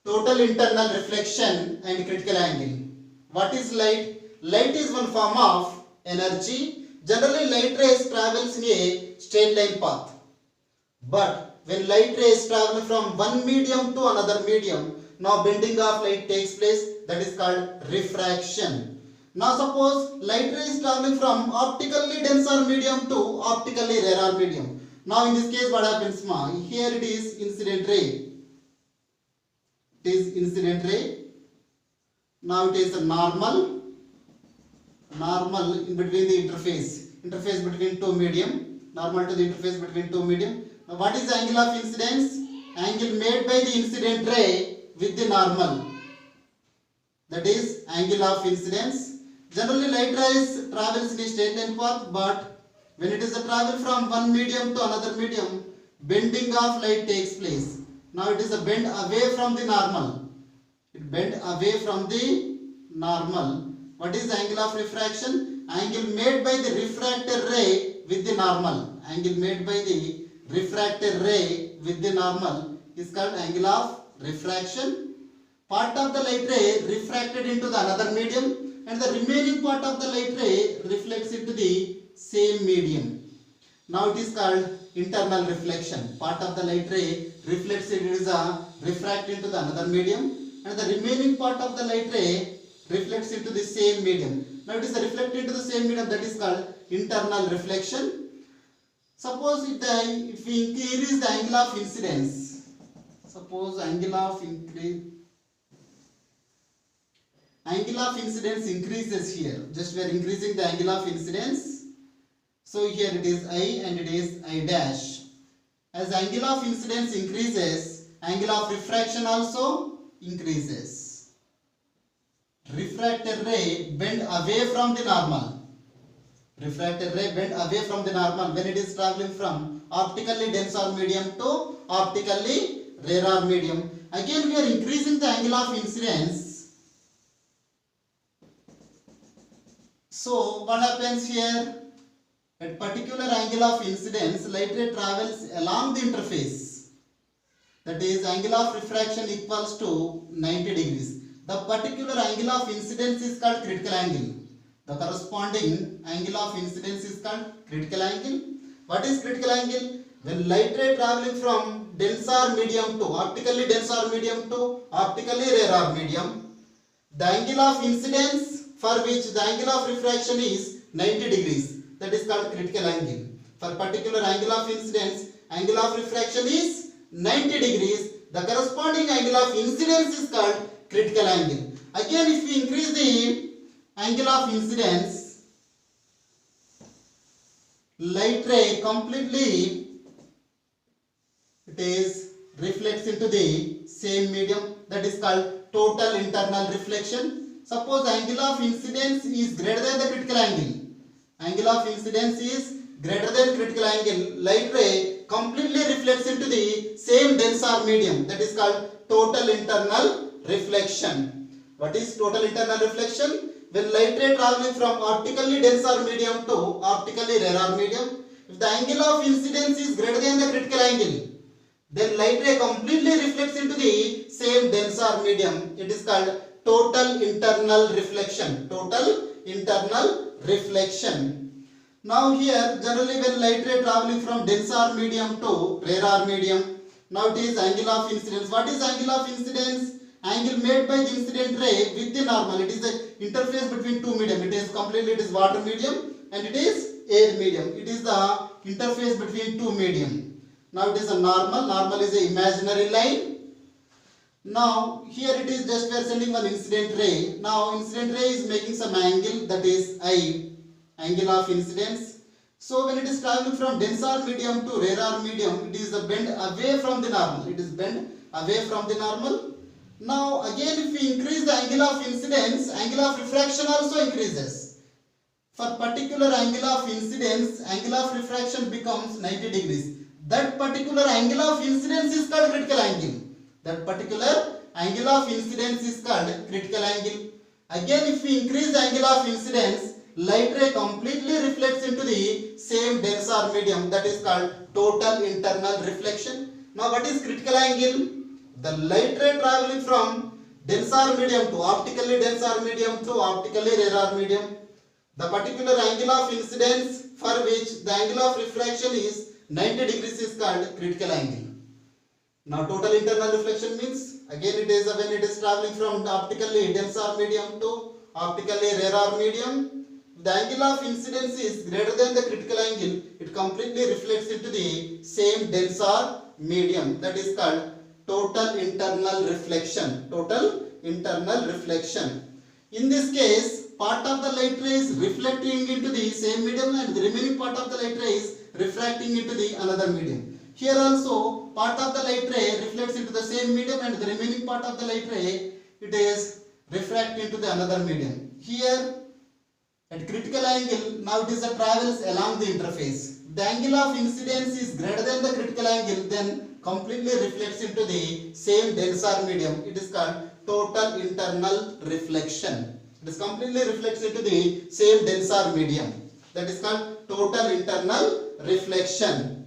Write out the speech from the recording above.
total internal reflection and critical angle. What is light? Light is one form of energy. Generally, light rays travels in a straight line path. But when light rays travel from one medium to another medium, now bending of light takes place. That is called refraction. Now suppose light ray is traveling from optically denser medium to optically rarer medium. Now in this case what happens? Here it is incident ray. It is incident ray. Now it is a normal in between the interface between two medium, normal to the interface between two medium. Now what is the angle of incidence? Angle made by the incident ray with the normal. That is angle of incidence. Generally light rays travels in a straight line path, but when it is a travel from one medium to another medium, bending of light takes place. Now it is a bend away from the normal. It bend away from the normal. What is the angle of refraction? Angle made by the refracted ray with the normal. Angle made by the refracted ray with the normal is called angle of refraction. Part of the light ray refracted into the another medium, and the remaining part of the light ray reflects into the same medium. Now it is called internal reflection. Part of the light ray reflects refract into the another medium, and the remaining part of the light ray reflects into the same medium. Now it is reflected into the same medium, that is called internal reflection. Suppose if we increase the angle of incidence, suppose angle of incidence increases here. Just we are increasing the angle of incidence. So here it is I and it is I dash. As angle of incidence increases, angle of refraction also increases. Refracted ray bend away from the normal. Refracted ray bend away from the normal when it is traveling from optically denser medium to optically rarer medium. Again we are increasing the angle of incidence. So what happens here? At particular angle of incidence, light ray travels along the interface. That is, angle of refraction equals to 90 degrees. The particular angle of incidence is called critical angle. The corresponding angle of incidence is called critical angle. What is critical angle? When light ray traveling from denser medium to optically denser medium to optically rarer medium, the angle of incidence for which the angle of refraction is 90 degrees. That is called critical angle. For particular angle of incidence, angle of refraction is 90 degrees. The corresponding angle of incidence is called critical angle. Again, if we increase the angle of incidence, light ray completely reflects into the same medium. That is called total internal reflection. Suppose angle of incidence is greater than the critical angle. Angle of incidence is greater than critical angle. Light ray completely reflects into the same denser medium. That is called total internal reflection. What is total internal reflection? When light ray traveling from optically denser medium to optically rarer medium, if the angle of incidence is greater than the critical angle, then light ray completely reflects into the same denser medium. It is called total internal reflection. Total internal reflection. Now here generally when light ray traveling from denser medium to rarer medium, now it is angle of incidence. What is angle of incidence? Angle made by the incident ray with the normal. It is the interface between two medium. It is water medium and it is air medium. It is the interface between two medium. Now it is a normal. Normal is an imaginary line. Now here it is just we are sending one incident ray. Now incident ray is making some angle, that is I, angle of incidence. So when it is traveling from denser medium to rarer medium, it is a bend away from the normal. It is bend away from the normal. Now again if we increase the angle of incidence, angle of refraction also increases. For particular angle of incidence, angle of refraction becomes 90 degrees. That particular angle of incidence is called critical angle. That particular angle of incidence is called critical angle. Again, if we increase the angle of incidence, light ray completely reflects into the same denser medium. That is called total internal reflection. Now, what is critical angle? The light ray traveling from denser medium to optically denser medium to optically rarer medium. The particular angle of incidence for which the angle of refraction is 90 degrees is called critical angle. Now total internal reflection means, again it is when it is traveling from optically denser medium to optically rarer medium, the angle of incidence is greater than the critical angle, it completely reflects into the same denser medium, that is called total internal reflection. Total internal reflection. In this case, part of the light ray is reflecting into the same medium and the remaining part of the light ray is refracting into the another medium. Here also, part of the light ray reflects into the same medium and the remaining part of the light ray, it is refracting into the another medium. Here, at critical angle, now it is the travels along the interface. The angle of incidence is greater than the critical angle, then completely reflects into the same denser medium. It is called total internal reflection. It is completely reflects into the same denser medium. That is called total internal reflection.